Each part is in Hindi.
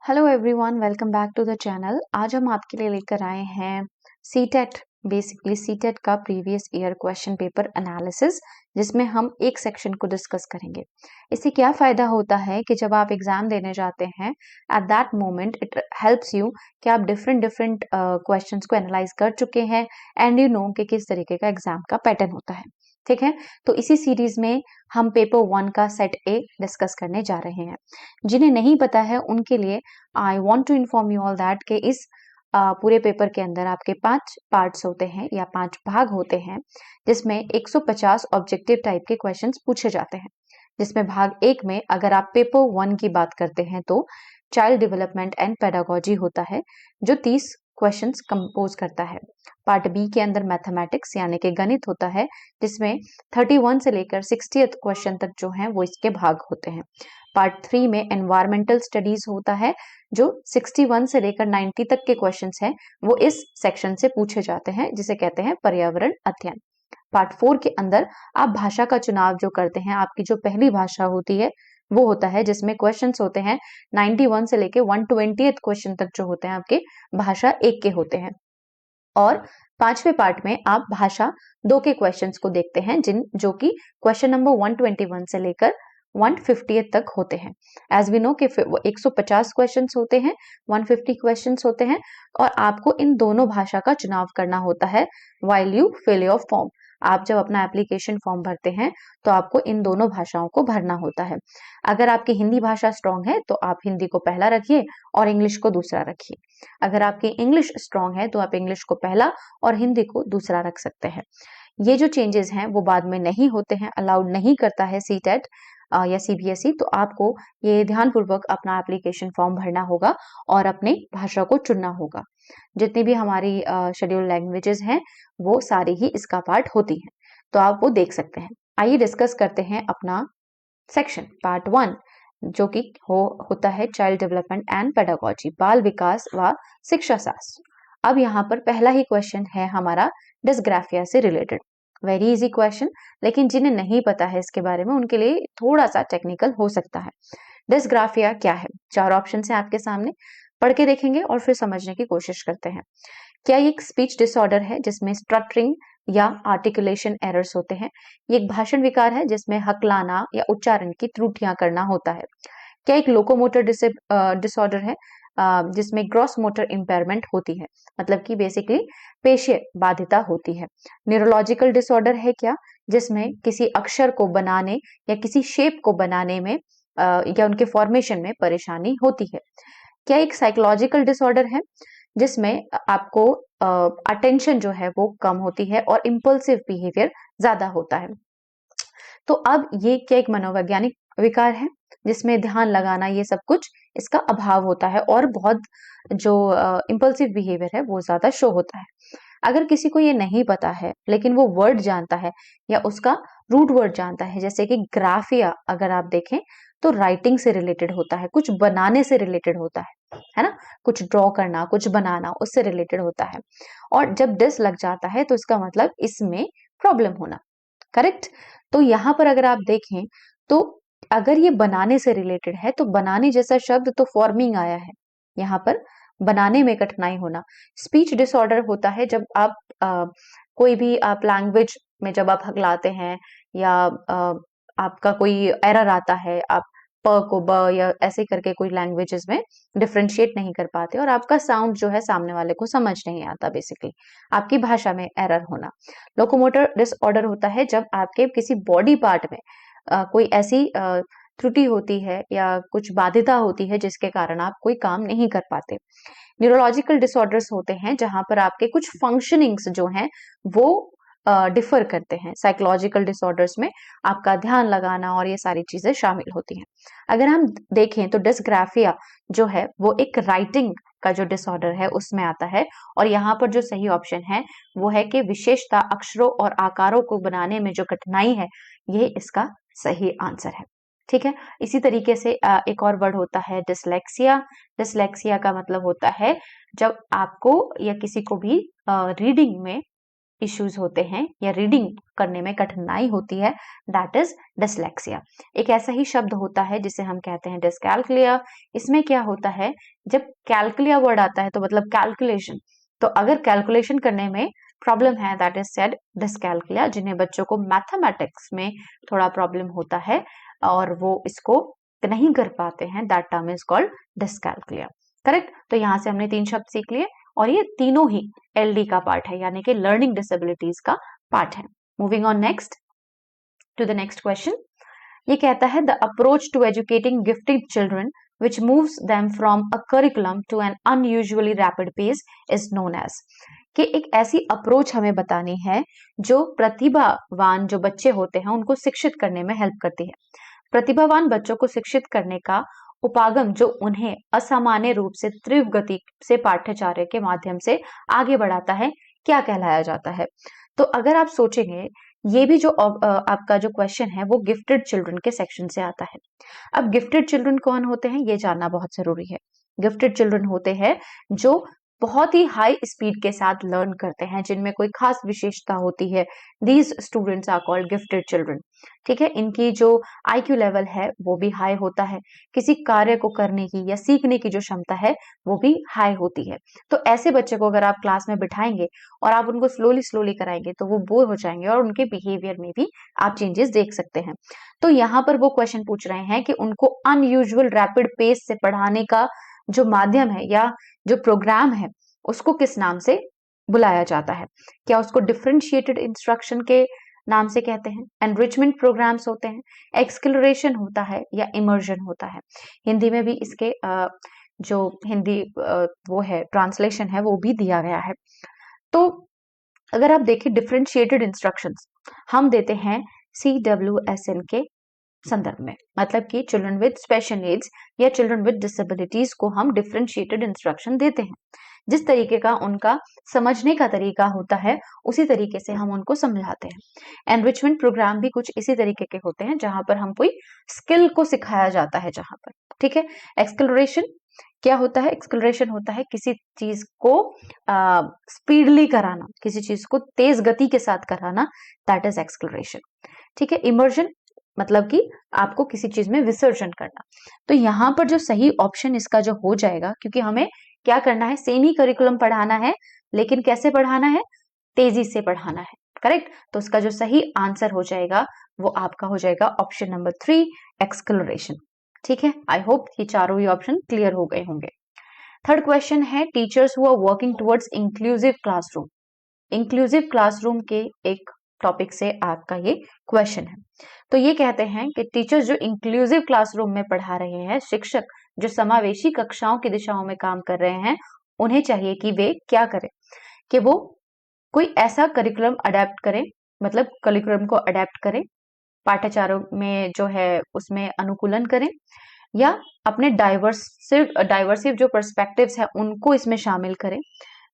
Hello everyone, welcome back to the channel. आज हम आपके लिए लेकर आए हैं सीटेट, बेसिकली सीटेट का previous year question paper analysis, जिसमें हम एक सेक्शन को डिस्कस करेंगे। इससे क्या फायदा होता है कि जब आप एग्जाम देने जाते हैं, at that moment it helps you कि आप डिफरेंट डिफरेंट क्वेश्चंस को एनालाइज कर चुके हैं एंड यू नो कि किस तरीके का एग्जाम का पैटर्न होता है। ठीक है, तो इसी सीरीज में हम पेपर 1 का सेट ए डिस्कस करने जा रहे हैं। जिन्हें नहीं पता है उनके लिए I want to inform you all that कि इस पूरे पेपर के अंदर आपके 5 पार्ट्स होते हैं या 5 भाग होते हैं, जिसमें 150 ऑब्जेक्टिव टाइप के क्वेश्चंस पूछे जाते हैं। जिसमें भाग 1 में अगर आप पेपर 1 की बात करते हैं तो चाइल्ड डेवलपमेंट एंड पेडागोजी होता है, जो 30 क्वेश्चंस कंपोज करता है। पार्ट बी के अंदर मैथमेटिक्स यानी कि गणित होता है, जिसमें 31 से लेकर 60th क्वेश्चन तक जो है वो इसके भाग होते हैं। पार्ट 3 में एनवायरमेंटल स्टडीज होता है, जो 61 से लेकर 90 तक के क्वेश्चंस हैं वो इस सेक्शन से पूछे जाते हैं, जिसे कहते हैं पर्यावरण अध्ययन। पार्ट 4 के अंदर आप भाषा का चुनाव जो करते हैं, आपकी जो पहली भाषा होती है वो होता है, जिसमें क्वेश्चंस होते हैं 91 से लेके 120th क्वेश्चन तक जो होते हैं आपके भाषा 1 के होते हैं। और 5वें पार्ट में आप भाषा 2 के क्वेश्चंस को देखते हैं, जो कि क्वेश्चन नंबर 121 से लेकर 150 तक होते हैं। एज वी नो कि 150 क्वेश्चंस होते हैं, 150 क्वेश्चंस होते हैं, और आपको इन दोनों भाषा का चुनाव करना होता है while you fill your form. आप जब अपना एप्लीकेशन फॉर्म भरते हैं तो आपको इन दोनों भाषाओं को भरना होता है। अगर आपकी हिंदी भाषा स्ट्रांग है तो आप हिंदी को पहला रखिए और इंग्लिश को दूसरा रखिए। अगर आपकी इंग्लिश स्ट्रांग है तो आप इंग्लिश को पहला और हिंदी को दूसरा रख सकते हैं। ये जो चेंजेस हैं वो बाद में नहीं होते हैं, अलाउड नहीं करता है सीटेट या सीबीएसई। तो आपको ये ध्यानपूर्वक अपना एप्लीकेशन फॉर्म भरना होगा और अपनी भाषा को चुनना होगा। जितनी भी हमारी शेड्यूल लैंग्वेजेस हैं वो सारी ही इसका पार्ट होती हैं, तो आप वो देख सकते हैं। आइए डिस्कस करते हैं अपना सेक्शन पार्ट 1, जो कि होता है चाइल्ड डेवलपमेंट एंड पेडागोजी, बाल विकास व शिक्षा शास्त्र। अब यहाँ पर पहला ही क्वेश्चन है हमारा डिस्ग्राफिया से रिलेटेड। वेरी इजी क्वेश्चन, लेकिन जिन्हें नहीं पता है इसके बारे में उनके लिए थोड़ा सा टेक्निकल हो सकता है। डिस्ग्राफिया क्या है? 4 ऑप्शन है आपके सामने, पढ़ के देखेंगे और फिर समझने की कोशिश करते हैं। क्या ये एक स्पीच डिसऑर्डर है जिसमें स्ट्रक्चरिंग या आर्टिकुलेशन एरर्स होते हैं? ये एक भाषण विकार है जिसमें हकलाना या उच्चारण की त्रुटियां करना होता है? क्या एक लोकोमोटर डिसऑर्डर है जिसमें ग्रॉस मोटर इम्पेयरमेंट होती है, मतलब कि बेसिकली पेशीय बाधिता होती है? न्यूरोलॉजिकल डिसऑर्डर है क्या, जिसमें किसी अक्षर को बनाने या किसी शेप को बनाने में या उनके फॉर्मेशन में परेशानी होती है? क्या एक साइकोलॉजिकल डिसऑर्डर है जिसमें आपको अटेंशन जो है वो कम होती है और इम्पल्सिव बिहेवियर ज्यादा होता है? तो अब ये क्या एक मनोवैज्ञानिक विकार है जिसमें ध्यान लगाना ये सब कुछ इसका अभाव होता है और बहुत जो इम्पल्सिव बिहेवियर है वो ज्यादा शो होता है? अगर किसी को ये नहीं पता है लेकिन वो वर्ड जानता है या उसका रूट वर्ड जानता है, जैसे कि ग्राफिया अगर आप देखें तो राइटिंग से रिलेटेड होता है, कुछ बनाने से रिलेटेड होता है ना, कुछ ड्रॉ करना, कुछ बनाना, उससे रिलेटेड होता है। और जब डिस लग जाता है तो इसका मतलब इसमें प्रॉब्लम होना। करेक्ट? तो यहाँ पर अगर आप देखें तो अगर ये बनाने से रिलेटेड है तो बनाने जैसा शब्द तो फॉर्मिंग आया है, यहाँ पर बनाने में कठिनाई होना। स्पीच डिसऑर्डर होता है जब आप कोई भी आप लैंग्वेज में जब आप हकलाते हैं या आपका कोई एरर आता है, आप प को ब या ऐसे करके कोई लैंग्वेजेस में डिफरेंशिएट नहीं कर पाते और आपका साउंड जो है सामने वाले को समझ नहीं आता, बेसिकली आपकी भाषा में एरर होना। लोकोमोटर डिसऑर्डर होता है जब आपके किसी बॉडी पार्ट में कोई ऐसी त्रुटि होती है या कुछ बाध्यता होती है जिसके कारण आप कोई काम नहीं कर पाते। न्यूरोलॉजिकल डिसऑर्डर्स होते हैं जहां पर आपके कुछ फंक्शनिंग्स जो हैं वो डिफर करते हैं। साइकोलॉजिकल डिसऑर्डर्स में आपका ध्यान लगाना और ये सारी चीजें शामिल होती हैं। अगर हम देखें तो डिस्ग्राफिया जो है वो एक राइटिंग का जो डिसऑर्डर है उसमें आता है, और यहाँ पर जो सही ऑप्शन है वो है कि विशेषता अक्षरों और आकारों को बनाने में जो कठिनाई है, ये इसका सही आंसर है। ठीक है, इसी तरीके से एक और वर्ड होता है डिसलेक्सिया। डिसलेक्सिया का मतलब होता है जब आपको या किसी को भी रीडिंग में इश्यूज होते हैं या रीडिंग करने में कठिनाई होती है, दैट इज डिसलेक्सिया। एक ऐसा ही शब्द होता है जिसे हम कहते हैं डिसकैल्कुलिया। इसमें क्या होता है, जब कैलकुलिया वर्ड आता है तो मतलब कैलकुलेशन, तो अगर कैलकुलेशन करने में प्रॉब्लम है दैट इज सेड डिसकैल्कुलिया। जिन्हें बच्चों को मैथमेटिक्स में थोड़ा प्रॉब्लम होता है और वो इसको नहीं कर पाते हैं, that term is called dyscalculia. Correct. तो यहाँ से हमने 3 शब्द सीख लिए और ये तीनों ही एलडी का पार्ट है, यानी कि लर्निंग डिसेबिलिटीज का पार्ट है। Moving on next to the next question. ये कहता है the approach to educating gifted children which moves them from a curriculum to an unusually rapid pace is known as। कि एक ऐसी अप्रोच हमें बतानी है जो प्रतिभावान जो बच्चे होते हैं उनको शिक्षित करने में हेल्प करती है। प्रतिभावान बच्चों को शिक्षित करने का उपागम जो उन्हें असामान्य रूप से तीव्र गति से पाठ्यचर्या के माध्यम से आगे बढ़ाता है, क्या कहलाया जाता है। तो अगर आप सोचेंगे, ये भी जो आपका जो क्वेश्चन है वो गिफ्टेड चिल्ड्रन के सेक्शन से आता है। अब गिफ्टेड चिल्ड्रन कौन होते हैं ये जानना बहुत जरूरी है। गिफ्टेड चिल्ड्रन होते हैं जो बहुत ही हाई स्पीड के साथ लर्न करते हैं, जिनमें कोई खास विशेषता होती है। These students are called gifted children. ठीक है, इनकी जो IQ लेवल है वो भी हाई होता है, किसी कार्य को करने की या सीखने की जो क्षमता है वो भी हाई होती है। तो ऐसे बच्चे को अगर आप क्लास में बिठाएंगे और आप उनको स्लोली स्लोली कराएंगे तो वो बोर हो जाएंगे और उनके बिहेवियर में भी आप चेंजेस देख सकते हैं। तो यहाँ पर वो क्वेश्चन पूछ रहे हैं कि उनको अनयूजुअल रैपिड पेस से पढ़ाने का जो माध्यम है या जो प्रोग्राम है उसको किस नाम से बुलाया जाता है। क्या उसको डिफरेंशिएटेड इंस्ट्रक्शन के नाम से कहते हैं, एनरिचमेंट प्रोग्राम्स होते हैं, एक्सक्लरेशन होता है या इमर्जन होता है। हिंदी में भी इसके जो हिंदी वो है ट्रांसलेशन है वो भी दिया गया है। तो अगर आप देखें डिफरेंशिएटेड इंस्ट्रक्शंस हम देते हैं CWSN के संदर्भ में, मतलब कि चिल्ड्रन विद स्पेशल नीड्स या चिल्ड्रन विद डिसेबिलिटीज को हम डिफरेंशिएटेड इंस्ट्रक्शन देते हैं। जिस तरीके का उनका समझने का तरीका होता है उसी तरीके से हम उनको समझाते हैं। एनरिचमेंट प्रोग्राम भी कुछ इसी तरीके के होते हैं जहां पर हम कोई स्किल को सिखाया जाता है जहां पर। ठीक है, एक्सक्लरेशन क्या होता है, एक्सक्लरेशन होता है किसी चीज को स्पीडली कराना, किसी चीज को तेज गति के साथ कराना, दैट इज एक्सक्लरेशन। ठीक है, इमर्जन मतलब कि आपको किसी चीज में विसर्जन करना। तो यहाँ पर जो सही ऑप्शन इसका जो हो जाएगा, क्योंकि हमें क्या करना है, सेम ही करिकुलम पढ़ाना है लेकिन कैसे पढ़ाना है, तेजी से पढ़ाना है। करेक्ट। तो उसका जो सही आंसर हो जाएगा वो आपका हो जाएगा ऑप्शन नंबर 3, एक्सक्लरेशन। ठीक है, आई होप ये चारों ही ऑप्शन क्लियर हो गए होंगे। थर्ड क्वेश्चन है teachers who are working towards inclusive classroom. Inclusive classroom के एक टॉपिक से आपका ये क्वेश्चन है। तो ये कहते हैं कि टीचर्स जो इंक्लूसिव क्लासरूम में पढ़ा रहे हैं, शिक्षक जो समावेशी कक्षाओं की दिशाओं में काम कर रहे हैं, उन्हें चाहिए कि वे क्या करें, कि वो कोई ऐसा करिकुलम अडेप्ट करें, मतलब करिकुलम को अडेप्ट करें, पाठ्यचारों में जो है उसमें अनुकूलन करें, या अपने डाइवर्सिव जो पर्सपेक्टिव्स है उनको इसमें शामिल करें,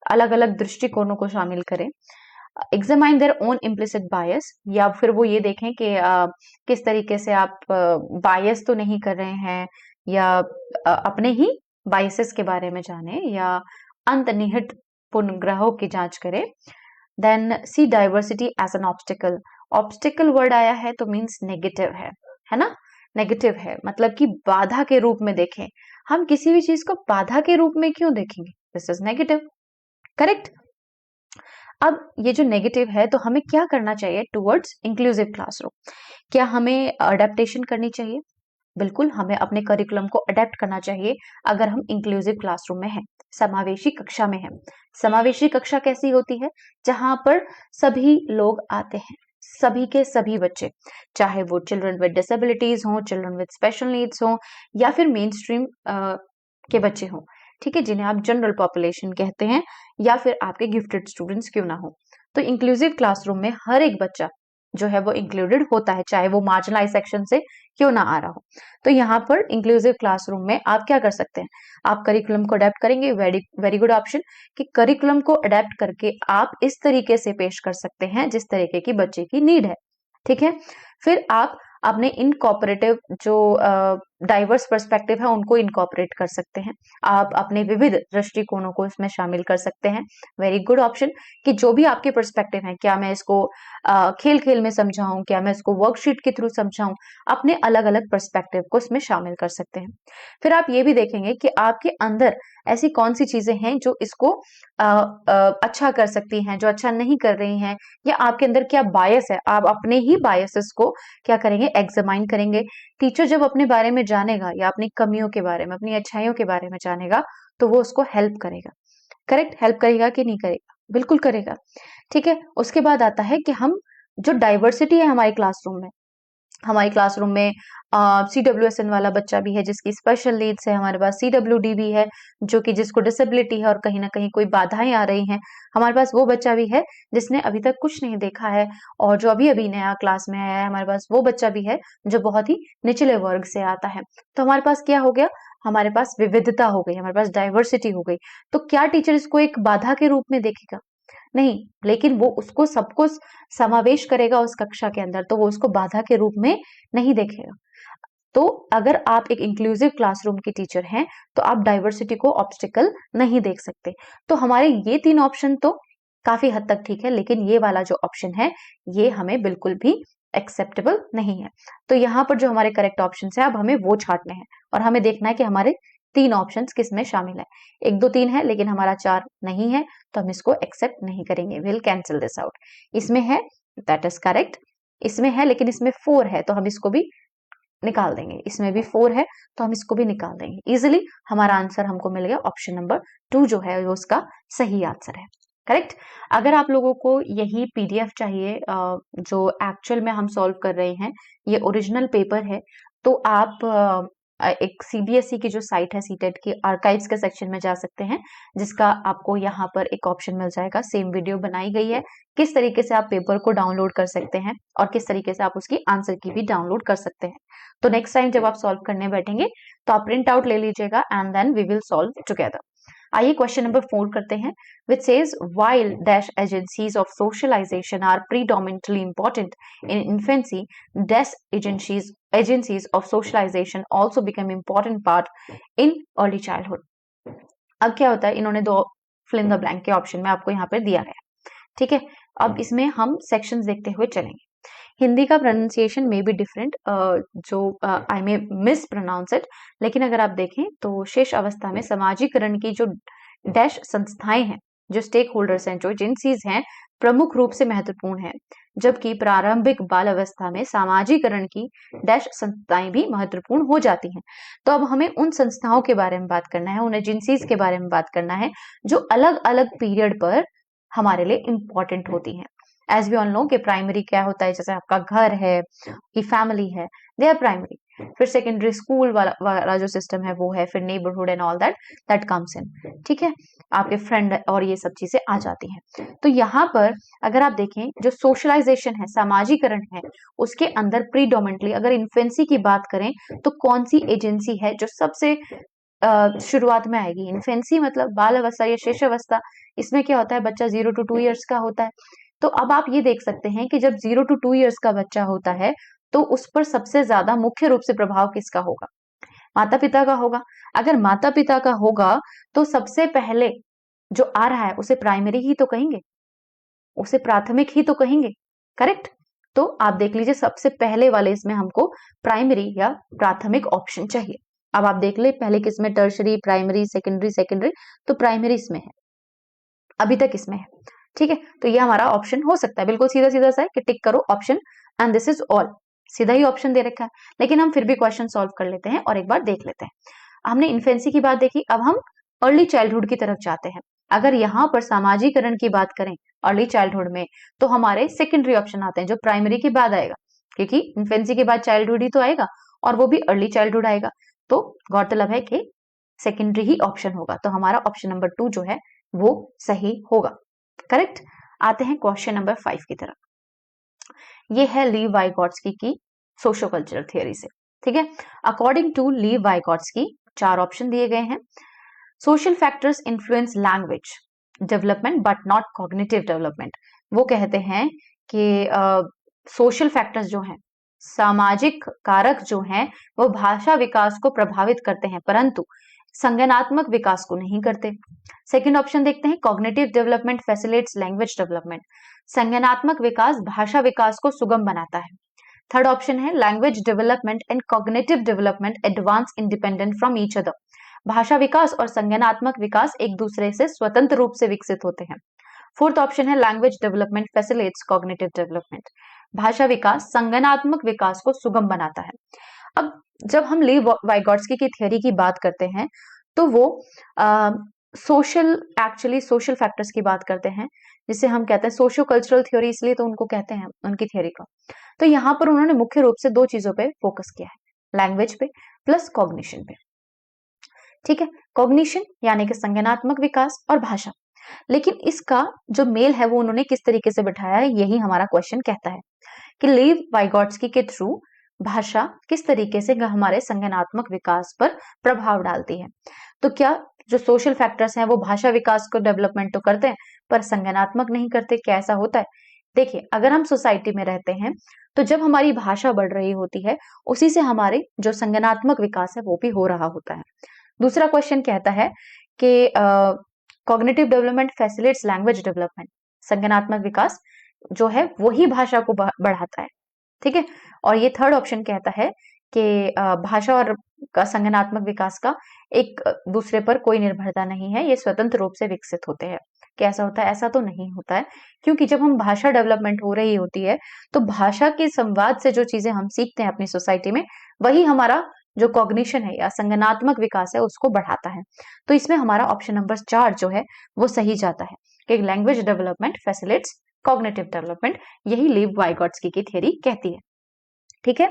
अलग अलग दृष्टिकोणों को शामिल करें, एग्जामाइन देयर ओन इम्प्लिसिट बायस, या फिर वो ये देखें कि किस तरीके से आप बायस तो नहीं कर रहे हैं, या अपने ही बायसेस के बारे में जाने, या अंतर्निहित पूर्वाग्रहों की जांच करें। Then see diversity as an obstacle. Obstacle word आया है तो मीन्स नेगेटिव है ना, नेगेटिव है मतलब कि बाधा के रूप में देखें। हम किसी भी चीज को बाधा के रूप में क्यों देखेंगे, दिस इज नेगेटिव। करेक्ट। अब ये जो नेगेटिव है तो हमें क्या करना चाहिए टुवर्ड्स इंक्लूसिव क्लासरूम। क्या हमें अडेप्टेशन करनी चाहिए, बिल्कुल हमें अपने करिकुलम को अडेप्ट करना चाहिए अगर हम इंक्लूसिव क्लासरूम में हैं, समावेशी कक्षा में हैं। समावेशी कक्षा कैसी होती है, जहां पर सभी लोग आते हैं, सभी के सभी बच्चे, चाहे वो चिल्ड्रन विद डिसेबिलिटीज हों, चिल्ड्रन विद स्पेशल नीड्स हों, या फिर मेन स्ट्रीम के बच्चे हों। ठीक है, जिन्हें आप जनरल पॉपुलेशन कहते हैं, या फिर आपके गिफ्टेड स्टूडेंट्स क्यों ना हो। तो इंक्लूसिव क्लासरूम में हर एक बच्चा जो है वो इंक्लूडेड होता है, चाहे वो मार्जिनलाइज सेक्शन से क्यों ना आ रहा हो। तो यहाँ पर इंक्लूसिव क्लासरूम में आप क्या कर सकते हैं, आप करिकुलम को अडेप्ट करेंगे, वेरी गुड ऑप्शन, कि करिकुलम को अडेप्ट करके आप इस तरीके से पेश कर सकते हैं जिस तरीके की बच्चे की नीड है। ठीक है, फिर आप अपने इनकॉपरेटिव जो डाइवर्स पर्सपेक्टिव है उनको इनकॉर्पोरेट कर सकते हैं, आप अपने विविध दृष्टिकोणों को इसमें शामिल कर सकते हैं। वेरी गुड ऑप्शन कि जो भी आपके पर्सपेक्टिव है, क्या मैं इसको खेल खेल में समझाऊं, क्या मैं इसको वर्कशीट के थ्रू समझाऊं, अपने अलग अलग पर्सपेक्टिव को इसमें शामिल कर सकते हैं। फिर आप ये भी देखेंगे कि आपके अंदर ऐसी कौन सी चीजें हैं जो इसको अच्छा कर सकती हैं, जो अच्छा नहीं कर रही हैं, या आपके अंदर क्या बायस है, आप अपने ही बायसेस को क्या करेंगे, एग्जामाइन करेंगे। टीचर जब अपने बारे में जानेगा या अपनी कमियों के बारे में, अपनी अच्छाइयों के बारे में जानेगा, तो वो उसको हेल्प करेगा। करेक्ट, हेल्प करेगा कि नहीं करेगा, बिल्कुल करेगा। ठीक है, उसके बाद आता है कि हम जो डाइवर्सिटी है हमारी क्लासरूम में CWSN वाला बच्चा भी है जिसकी स्पेशल नीड्स है, हमारे पास CWD भी है जो कि जिसको डिसेबिलिटी है और कहीं ना कहीं कोई बाधाएं आ रही हैं, हमारे पास वो बच्चा भी है जिसने अभी तक कुछ नहीं देखा है और जो अभी अभी नया क्लास में आया है, हमारे पास वो बच्चा भी है जो बहुत ही निचले वर्ग से आता है। तो हमारे पास क्या हो गया, हमारे पास विविधता हो गई, हमारे पास डाइवर्सिटी हो गई। तो क्या टीचर इसको एक बाधा के रूप में देखेगा? नहीं, लेकिन वो उसको सबको समावेश करेगा उस कक्षा के अंदर, तो वो उसको बाधा के रूप में नहीं देखेगा। तो अगर आप एक इंक्लूसिव क्लासरूम की टीचर हैं तो आप डाइवर्सिटी को ऑब्स्टिकल नहीं देख सकते। तो हमारे ये 3 ऑप्शन तो काफी हद तक ठीक है, लेकिन ये वाला जो ऑप्शन है ये हमें बिल्कुल भी एक्सेप्टेबल नहीं है। तो यहाँ पर जो हमारे करेक्ट ऑप्शन है अब हमें वो छांटने हैं और हमें देखना है कि हमारे 3 ऑप्शंस किस में शामिल है। 1 2 3 है लेकिन हमारा 4 नहीं है, तो हम इसको एक्सेप्ट नहीं करेंगे, विल कैंसिल दिस आउट। इसमें है, दैट इज करेक्ट। इसमें है लेकिन इसमें 4 है तो हम इसको भी निकाल देंगे। इसमें भी 4 है तो हम इसको भी निकाल देंगे। इजिली हमारा आंसर हमको मिल गया, ऑप्शन नंबर 2 जो है वो उसका सही आंसर है। करेक्ट। अगर आप लोगों को यही PDF चाहिए जो एक्चुअल में हम सॉल्व कर रहे हैं, ये ओरिजिनल पेपर है, तो आप एक CBSE की जो साइट है सीटेट की आर्काइव्स के सेक्शन में जा सकते हैं, जिसका आपको यहाँ पर एक ऑप्शन मिल जाएगा। सेम वीडियो बनाई गई है किस तरीके से आप पेपर को डाउनलोड कर सकते हैं और किस तरीके से आप उसकी आंसर की भी डाउनलोड कर सकते हैं। तो नेक्स्ट टाइम जब आप सॉल्व करने बैठेंगे तो आप प्रिंट आउट ले लीजिएगा and then we will solve together. आइए क्वेश्चन नंबर 4 करते हैं, which says while dash agencies of socialization are predominantly important in infancy, dash agencies of socialization also become important part in early childhood। अब क्या होता है, इन्होंने 2 fill in the blank के ऑप्शन में आपको यहाँ पर दिया गया। ठीक है, अब इसमें हम सेक्शंस देखते हुए चलेंगे। हिंदी का प्रोनाउंसिएशन में बी डिफरेंट, जो आई मे मिस प्रोनाउंस इट, लेकिन अगर आप देखें तो शेष अवस्था में समाजीकरण की जो डैश संस्थाएं हैं, जो स्टेक होल्डर्स हैं, जो एजेंसीज हैं, प्रमुख रूप से महत्वपूर्ण है, जबकि प्रारंभिक बाल अवस्था में सामाजिकरण की डैश संस्थाएं भी महत्वपूर्ण हो जाती हैं। तो अब हमें उन संस्थाओं के बारे में बात करना है, उन एजेंसीज के बारे में बात करना है जो अलग अलग पीरियड पर हमारे लिए इंपॉर्टेंट होती हैं। एज वी ऑल नो कि प्राइमरी क्या होता है, जैसे आपका घर है, की फैमिली है, दे आर प्राइमरी। फिर सेकेंडरी स्कूल वाला जो सिस्टम है वो है, फिर neighbourhood and all that comes in. ठीक है, आपके फ्रेंड और ये सब चीजें आ जाती हैं। तो यहाँ पर अगर आप देखें जो सोशलाइजेशन है, सामाजिकरण है, उसके अंदर प्रीडोमिनेंटली अगर इन्फेंसी की बात करें तो कौन सी एजेंसी है जो सबसे शुरुआत में आएगी? इन्फेंसी मतलब बाल अवस्था या शेष अवस्था। इसमें क्या होता है, बच्चा 0 to 2 ईयर्स का होता है। तो अब आप ये देख सकते हैं कि जब 0 to 2 ईयर्स का बच्चा होता है तो उस पर सबसे ज्यादा मुख्य रूप से प्रभाव किसका होगा? माता पिता का होगा। अगर माता पिता का होगा तो सबसे पहले जो आ रहा है उसे प्राइमरी ही तो कहेंगे, उसे प्राथमिक ही तो कहेंगे। करेक्ट। तो आप देख लीजिए सबसे पहले वाले इसमें हमको प्राइमरी या प्राथमिक ऑप्शन चाहिए। अब आप देख ले पहले किसमें, टर्शरी, प्राइमरी, सेकेंडरी, तो प्राइमरी इसमें है, अभी तक इसमें है। ठीक है, तो ये हमारा ऑप्शन हो सकता है, बिल्कुल सीधा सीधा सा है कि टिक करो option and this is all, सीधा ही ऑप्शन दे रखा है। लेकिन हम फिर भी क्वेश्चन सॉल्व कर लेते हैं और एक बार देख लेते हैं। हमने इन्फेंसी की बात देखी, अब हम अर्ली चाइल्डहुड की तरफ जाते हैं। अगर यहाँ पर सामाजिकरण की बात करें अर्ली चाइल्डहुड में, तो हमारे सेकेंडरी ऑप्शन आते हैं जो प्राइमरी के बाद आएगा, क्योंकि इन्फेंसी के बाद चाइल्डहुड ही तो आएगा और वो भी अर्ली चाइल्डहुड आएगा। तो गौरतलब है कि सेकेंडरी ही ऑप्शन होगा, तो हमारा ऑप्शन नंबर 2 जो है वो सही होगा। करेक्ट। आते हैं क्वेश्चन नंबर 5 की तरफ। ये है लीव वाइगॉट्स्की की सोशो कल्चरल थियोरी से। ठीक है, अकॉर्डिंग टू लीव वाइगॉट्स्की 4 ऑप्शन दिए गए हैं। Social factors influence language development but not cognitive development. वो कहते हैं कि सोशल फैक्टर्स जो हैं, सामाजिक कारक जो हैं वो भाषा विकास को प्रभावित करते हैं, परंतु संज्ञानात्मक विकास को नहीं करते। सेकंड ऑप्शन देखते हैं, cognitive development facilitates language development. संज्ञानात्मक विकास भाषा विकास को सुगम बनाता है। थर्ड ऑप्शन है, language development and cognitive development advance independent from each other. भाषा विकास और संज्ञानात्मक विकास एक दूसरे से स्वतंत्र रूप से विकसित होते हैं। फोर्थ ऑप्शन है, language development facilitates cognitive development. भाषा विकास संज्ञानात्मक विकास को सुगम बनाता है। अब जब हम लीव वाइगॉट्स्की की थियोरी की बात करते हैं तो वो सोशल फैक्टर्स की बात करते हैं, जिसे हम कहते हैं सोशियो कल्चरल थ्योरी, इसलिए तो उनको कहते हैं उनकी थ्योरी का। तो यहाँ पर उन्होंने मुख्य रूप से दो चीजों पे फोकस किया है, लैंग्वेज पे प्लस कॉग्निशन पे। ठीक है, कॉग्निशन यानी कि संज्ञानात्मक विकास और भाषा। लेकिन इसका जो मेल है वो उन्होंने किस तरीके से बिठाया है, यही हमारा क्वेश्चन कहता है कि लीव वाइगॉट्स्की के थ्रू भाषा किस तरीके से हमारे संज्ञानात्मक विकास पर प्रभाव डालती है। तो क्या जो सोशल फैक्टर्स हैं वो भाषा विकास को डेवलपमेंट तो करते हैं पर संज्ञानात्मक नहीं करते, क्या ऐसा होता है? देखिए, अगर हम सोसाइटी में रहते हैं तो जब हमारी भाषा बढ़ रही होती है उसी से हमारे जो संज्ञानात्मक विकास है वो भी हो रहा होता है। दूसरा क्वेश्चन कहता है कि cognitive development facilitates language development. संज्ञानात्मक विकास जो है वही भाषा को बढ़ाता है। ठीक है, और ये थर्ड ऑप्शन कहता है कि भाषा और संज्ञानात्मक विकास का एक दूसरे पर कोई निर्भरता नहीं है, ये स्वतंत्र रूप से विकसित होते हैं। कैसा होता है? ऐसा तो नहीं होता है, क्योंकि जब हम भाषा डेवलपमेंट हो रही होती है तो भाषा के संवाद से जो चीजें हम सीखते हैं अपनी सोसाइटी में, वही हमारा जो कॉग्निशन है या संज्ञानात्मक विकास है उसको बढ़ाता है। तो इसमें हमारा ऑप्शन नंबर 4 जो है वो सही जाता है कि language development facilitates cognitive development, यही लीव वाइगॉट्स्की की थियरी कहती है। ठीक है,